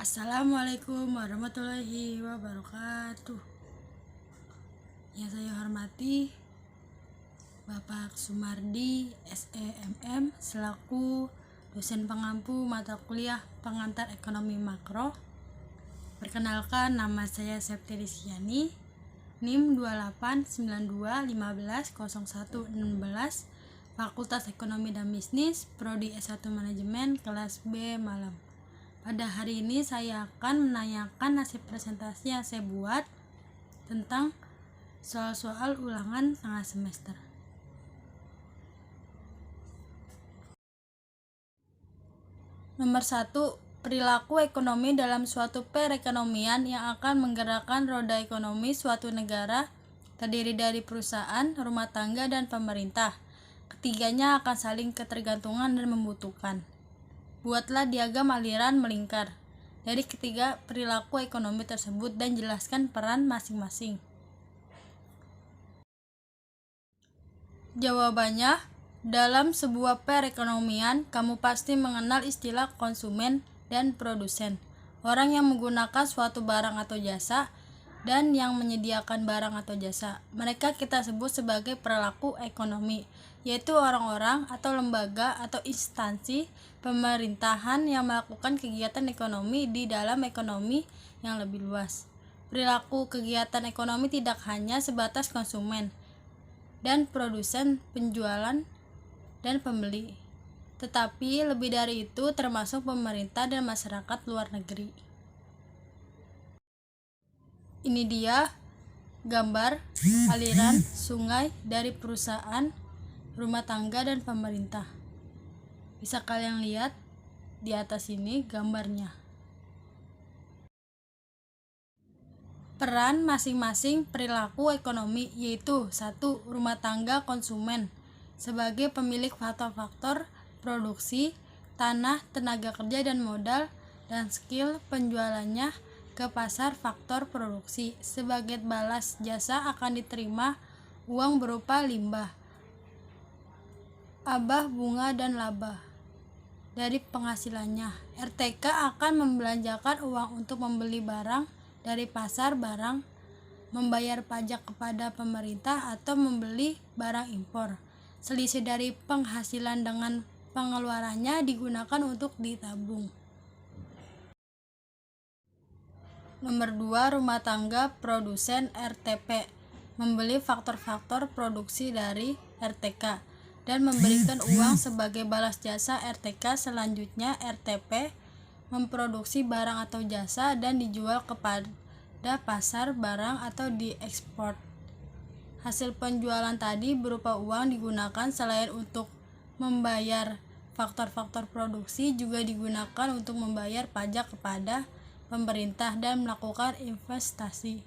Assalamualaikum warahmatullahi wabarakatuh. Yang saya hormati Bapak Sumardi SEMM selaku dosen pengampu mata kuliah pengantar ekonomi makro. Perkenalkan, nama saya Septi Rizkyani, NIM 2892150116, Fakultas Ekonomi dan Bisnis, Prodi S1 Manajemen, kelas B Malam. Pada hari ini saya akan menanyakan hasil presentasi yang saya buat tentang soal-soal ulangan tengah semester. Nomor 1. Perilaku ekonomi dalam suatu perekonomian yang akan menggerakkan roda ekonomi suatu negara terdiri dari perusahaan, rumah tangga, dan pemerintah. Ketiganya akan saling ketergantungan dan membutuhkan. Buatlah diagram aliran melingkar dari ketiga perilaku ekonomi tersebut dan jelaskan peran masing-masing. Jawabannya, dalam sebuah perekonomian, kamu pasti mengenal istilah konsumen dan produsen, orang yang menggunakan suatu barang atau jasa, dan yang menyediakan barang atau jasa. Mereka kita sebut sebagai perilaku ekonomi, yaitu orang-orang atau lembaga atau instansi pemerintahan yang melakukan kegiatan ekonomi di dalam ekonomi yang lebih luas. Perilaku kegiatan ekonomi tidak hanya sebatas konsumen dan produsen, penjualan, dan pembeli, tetapi lebih dari itu termasuk pemerintah dan masyarakat luar negeri. Ini dia gambar aliran sungai dari perusahaan, rumah tangga, dan pemerintah. Bisa kalian lihat di atas ini gambarnya. Peran masing-masing perilaku ekonomi yaitu 1. Rumah tangga konsumen sebagai pemilik faktor-faktor produksi, tanah, tenaga kerja, dan modal, dan skill penjualannya ke pasar faktor produksi. Sebagai balas jasa akan diterima uang berupa limbah, abah, bunga, dan laba dari penghasilannya. RTK akan membelanjakan uang untuk membeli barang dari pasar barang, membayar pajak kepada pemerintah, atau membeli barang impor. Selisih dari penghasilan dengan pengeluarannya digunakan untuk ditabung. Nomor 2. Rumah tangga produsen RTP membeli faktor-faktor produksi dari RTK dan memberikan uang sebagai balas jasa RTK. Selanjutnya RTP memproduksi barang atau jasa dan dijual kepada pasar barang atau diekspor. Hasil penjualan tadi berupa uang digunakan selain untuk membayar faktor-faktor produksi, juga digunakan untuk membayar pajak kepada pemerintah dan melakukan investasi.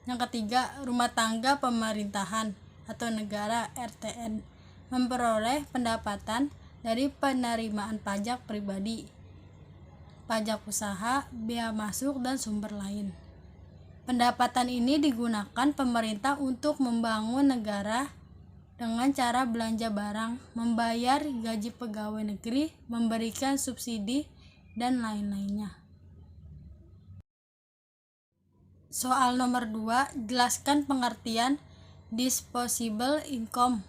Yang ketiga, rumah tangga pemerintahan atau negara RTN memperoleh pendapatan dari penerimaan pajak pribadi, pajak usaha, bea masuk, dan sumber lain. Pendapatan ini digunakan pemerintah untuk membangun negara dengan cara belanja barang, membayar gaji pegawai negeri, memberikan subsidi, dan lain-lainnya. Soal nomor 2, jelaskan pengertian disposable income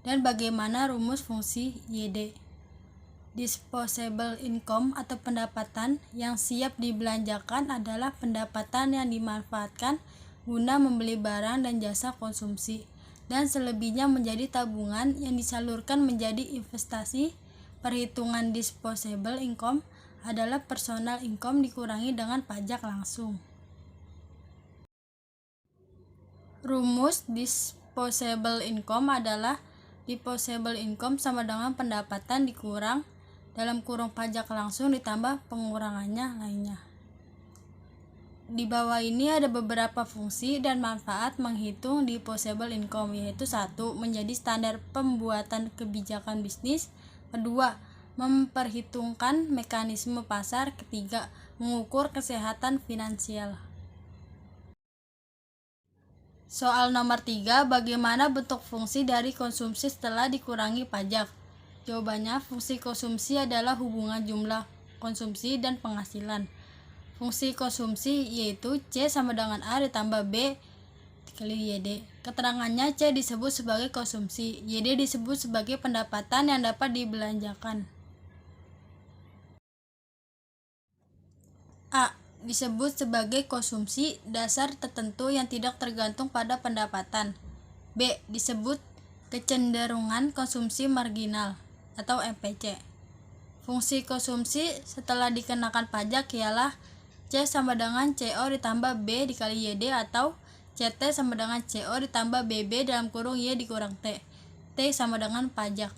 dan bagaimana rumus fungsi YD. Disposable income atau pendapatan yang siap dibelanjakan adalah pendapatan yang dimanfaatkan guna membeli barang dan jasa konsumsi, dan selebihnya menjadi tabungan yang disalurkan menjadi investasi. Perhitungan disposable income adalah personal income dikurangi dengan pajak langsung. Rumus disposable income adalah disposable income sama dengan pendapatan dikurang dalam kurung pajak langsung ditambah pengurangannya lainnya. Di bawah ini ada beberapa fungsi dan manfaat menghitung disposable income, yaitu 1. Menjadi standar pembuatan kebijakan bisnis. 2. Memperhitungkan mekanisme pasar. 3. Mengukur kesehatan finansial. Soal nomor 3, bagaimana bentuk fungsi dari konsumsi setelah dikurangi pajak? Jawabannya, fungsi konsumsi adalah hubungan jumlah konsumsi dan penghasilan. fungsi konsumsi yaitu C sama dengan A ditambah B dikali YD. Keterangannya C disebut sebagai konsumsi, YD disebut sebagai pendapatan yang dapat dibelanjakan. A. Disebut sebagai konsumsi dasar tertentu yang tidak tergantung pada pendapatan. B. Disebut kecenderungan konsumsi marginal atau MPC. Fungsi konsumsi setelah dikenakan pajak ialah C sama dengan CO ditambah B dikali YD atau CT sama dengan CO ditambah BB dalam kurung Y dikurang T. T sama dengan pajak.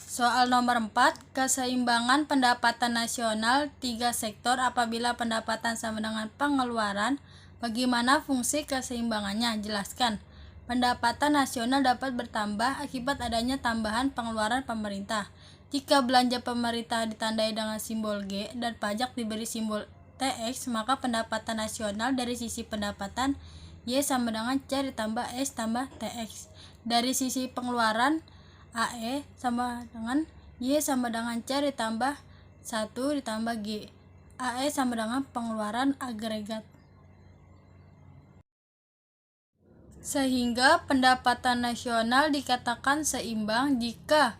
Soal nomor 4, keseimbangan pendapatan nasional 3 sektor apabila pendapatan sama dengan pengeluaran. Bagaimana fungsi keseimbangannya? Jelaskan. Pendapatan nasional dapat bertambah akibat adanya tambahan pengeluaran pemerintah. Jika belanja pemerintah ditandai dengan simbol G dan pajak diberi simbol TX, maka pendapatan nasional dari sisi pendapatan Y sama dengan C ditambah S tambah TX. Dari sisi pengeluaran AE sama dengan Y sama dengan C ditambah 1 ditambah G. AE sama dengan pengeluaran agregat. Sehingga pendapatan nasional dikatakan seimbang jika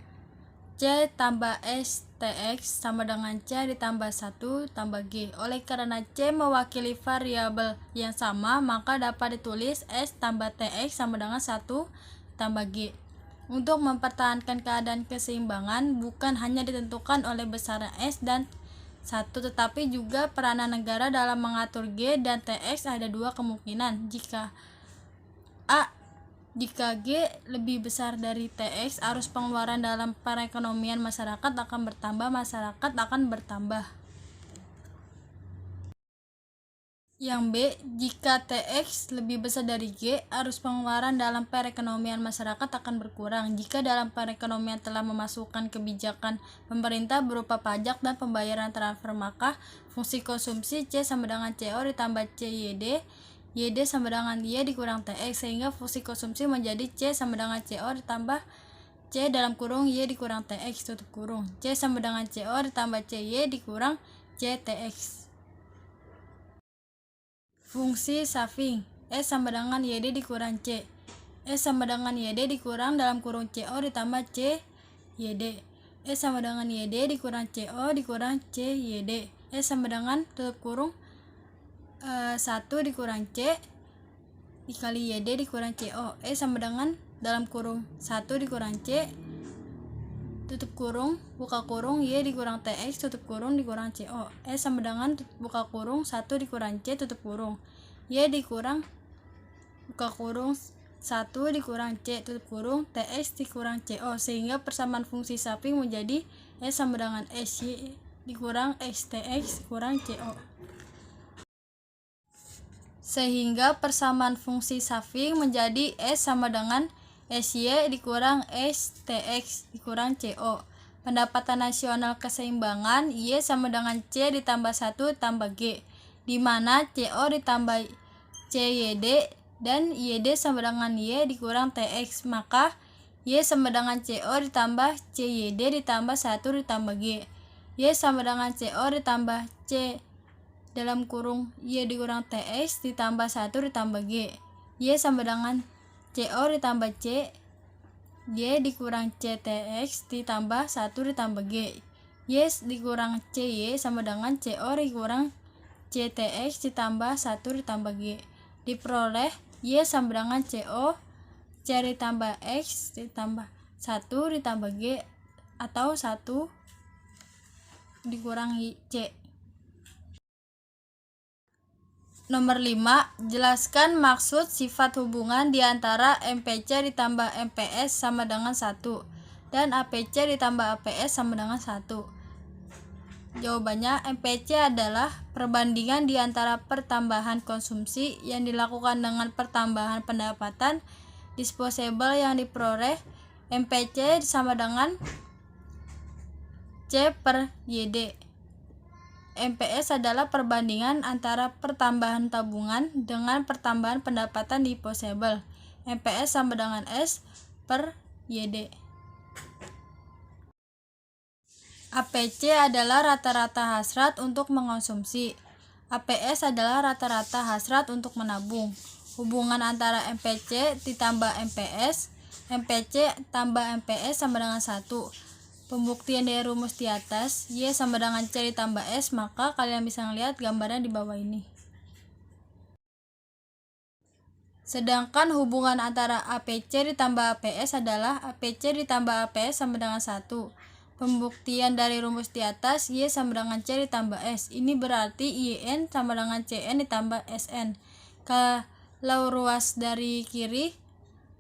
C tambah S TX sama dengan C ditambah 1 tambah G. Oleh karena C mewakili variabel yang sama, maka dapat ditulis S tambah TX sama dengan 1 tambah G. Untuk mempertahankan keadaan keseimbangan bukan hanya ditentukan oleh besaran S dan 1, tetapi juga peranan negara dalam mengatur G dan TX. Ada dua kemungkinan. Jika G lebih besar dari TX, arus pengeluaran dalam perekonomian masyarakat akan bertambah. Yang B, jika TX lebih besar dari G, arus pengeluaran dalam perekonomian masyarakat akan berkurang. Jika dalam perekonomian telah memasukkan kebijakan pemerintah berupa pajak dan pembayaran transfer, maka fungsi konsumsi C sama dengan CO ditambah CYD, YD sama dengan Y dikurang TX, sehingga fungsi konsumsi menjadi C sama dengan CO ditambah C dalam kurung Y dikurang TX tutup kurung. C sama dengan CO ditambah CY dikurang CTX. Fungsi saving S sama dengan YD dikurang C. S sama dengan YD dikurang dalam kurung CO ditambah C YD. S sama dengan YD dikurang CO dikurang C YD. S sama dengan tutup kurung 1 dikurang C dikali YD dikurang CO. S sama dengan dalam kurung 1 dikurang C tutup kurung buka kurung Y dikurang TX tutup kurung dikurang CO. S sama dengan buka kurung 1 dikurang C tutup kurung Y dikurang buka kurung 1 dikurang C tutup kurung TX dikurang CO, sehingga persamaan fungsi saving menjadi S sama dengan SY dikurang STX dikurang CO. Sehingga persamaan fungsi saving menjadi S sama dengan SY dikurang STX dikurang CO. Pendapatan nasional keseimbangan Y sama dengan C ditambah 1 tambah G, di mana CO ditambah CYD dan YD sama dengan Y dikurang TX, maka Y sama dengan CO ditambah CYD ditambah 1 ditambah G. Y sama dengan CO ditambah C dalam kurung Y dikurang TX ditambah 1 ditambah G. Y sama dengan CO ditambah C Y dikurang CTX ditambah 1 ditambah G. Y dikurang CY sama dengan CO dikurang CTX ditambah 1 ditambah G. Diperoleh Y sama dengan CO C ditambah X ditambah 1 ditambah G atau 1 dikurangi C. Nomor 5, jelaskan maksud sifat hubungan di antara MPC ditambah MPS sama dengan 1 dan APC ditambah APS sama dengan 1. Jawabannya, MPC adalah perbandingan di antara pertambahan konsumsi yang dilakukan dengan pertambahan pendapatan disposable yang diperoleh. MPC sama dengan C per YD. MPS adalah perbandingan antara pertambahan tabungan dengan pertambahan pendapatan disposable. MPS sama dengan S per YD. APC adalah rata-rata hasrat untuk mengonsumsi. APS adalah rata-rata hasrat untuk menabung. Hubungan antara MPC ditambah MPS, MPC tambah MPS sama dengan 1. Pembuktian dari rumus di atas, Y sama dengan C ditambah S, maka kalian bisa melihat gambarnya di bawah ini. Sedangkan hubungan antara APC ditambah APS adalah APC ditambah APS sama dengan 1. Pembuktian dari rumus di atas, Y sama dengan C ditambah S. Ini berarti YN sama dengan CN ditambah SN. Kalau ruas dari kiri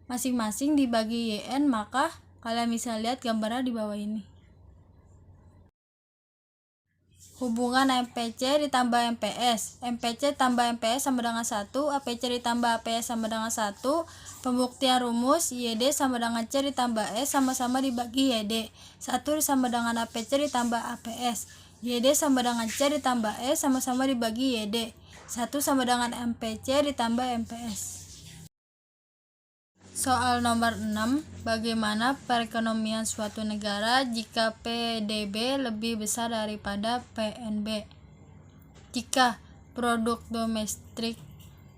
masing-masing dibagi YN, maka kalian bisa lihat gambarnya di bawah ini. Hubungan MPC ditambah MPS. MPC tambah MPS sama dengan 1. APC ditambah APS sama dengan 1. Pembuktian rumus YD sama dengan C ditambah S sama-sama dibagi YD. 1 sama dengan APC ditambah APS. YD sama dengan C ditambah S sama-sama dibagi YD. 1 sama dengan MPC ditambah MPS. Soal nomor 6, bagaimana perekonomian suatu negara jika PDB lebih besar daripada PNB? Jika produk domestik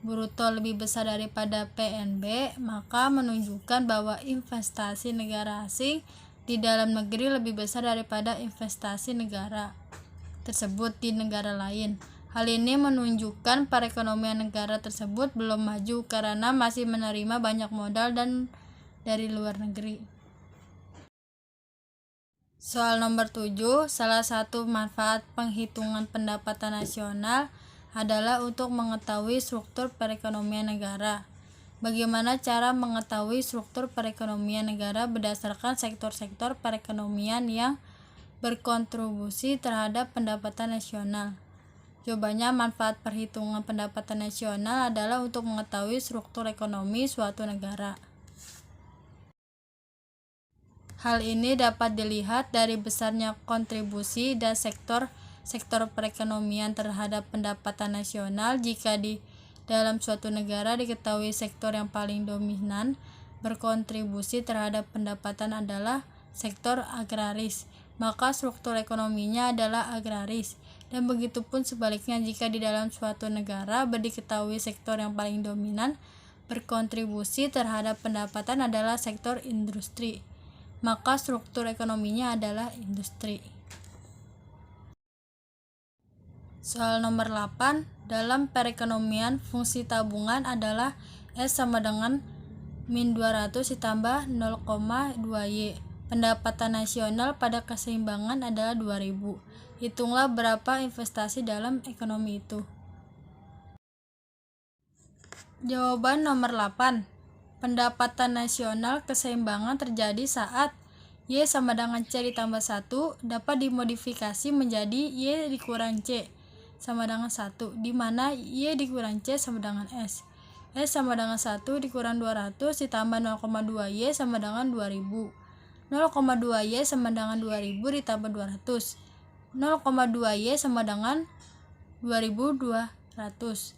bruto lebih besar daripada PNB, maka menunjukkan bahwa investasi negara asing di dalam negeri lebih besar daripada investasi negara tersebut di negara lain. Hal ini menunjukkan perekonomian negara tersebut belum maju karena masih menerima banyak modal dan dari luar negeri. Soal nomor 7, salah satu manfaat penghitungan pendapatan nasional adalah untuk mengetahui struktur perekonomian negara. Bagaimana cara mengetahui struktur perekonomian negara berdasarkan sektor-sektor perekonomian yang berkontribusi terhadap pendapatan nasional? Jawabannya, manfaat perhitungan pendapatan nasional adalah untuk mengetahui struktur ekonomi suatu negara. Hal ini dapat dilihat dari besarnya kontribusi dan sektor perekonomian terhadap pendapatan nasional. Jika di dalam suatu negara diketahui sektor yang paling dominan berkontribusi terhadap pendapatan adalah sektor agraris, maka struktur ekonominya adalah agraris. Dan begitu pun sebaliknya, jika di dalam suatu negara diketahui sektor yang paling dominan berkontribusi terhadap pendapatan adalah sektor industri, maka struktur ekonominya adalah industri. Soal nomor 8, dalam perekonomian fungsi tabungan adalah S sama dengan min 200 ditambah 0,2Y. Pendapatan nasional pada keseimbangan adalah 2000. Hitunglah berapa investasi dalam ekonomi itu. Jawaban nomor 8. Pendapatan nasional keseimbangan terjadi saat Y sama dengan C ditambah 1 dapat dimodifikasi menjadi Y dikurang C sama dengan 1, di mana Y dikurang C sama dengan S. S sama dengan 1 dikurang 200 ditambah 0,2Y sama dengan 2000. 0,2Y sama dengan 2000 ditambah 200. 0,2Y sama dengan 2200.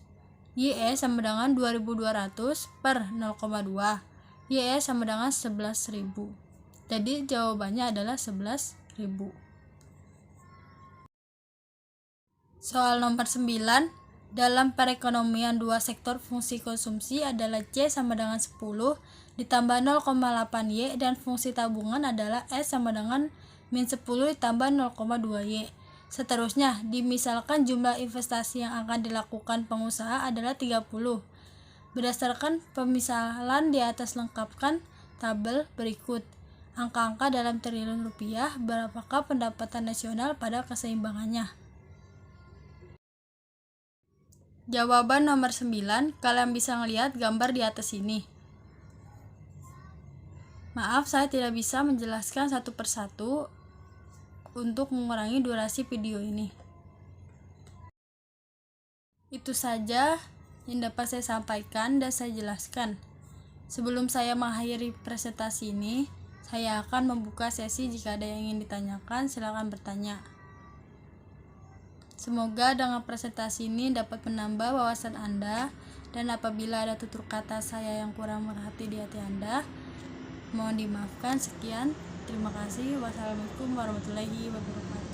YE sama dengan 2200 per 0,2. YE sama dengan 11.000. Jadi jawabannya adalah 11.000. Soal nomor 9, dalam perekonomian dua sektor fungsi konsumsi adalah C sama dengan 10 ditambah 0,8Y dan fungsi tabungan adalah S sama dengan min 10 ditambah 0,2Y. Seterusnya, dimisalkan jumlah investasi yang akan dilakukan pengusaha adalah 30. Berdasarkan pemisalan di atas, lengkapkan tabel berikut. Angka-angka dalam triliun rupiah, berapakah pendapatan nasional pada keseimbangannya? Jawaban nomor 9, kalian bisa melihat gambar di atas ini. Maaf, saya tidak bisa menjelaskan satu persatu untuk mengurangi durasi video ini. Itu saja yang dapat saya sampaikan dan saya jelaskan. Sebelum saya mengakhiri presentasi ini, saya akan membuka sesi. Jika ada yang ingin ditanyakan, silakan bertanya. Semoga dengan presentasi ini dapat menambah wawasan Anda, dan apabila ada tutur kata saya yang kurang berhati di hati Anda, mohon dimaafkan. Sekian. Terima kasih. Wassalamualaikum warahmatullahi wabarakatuh.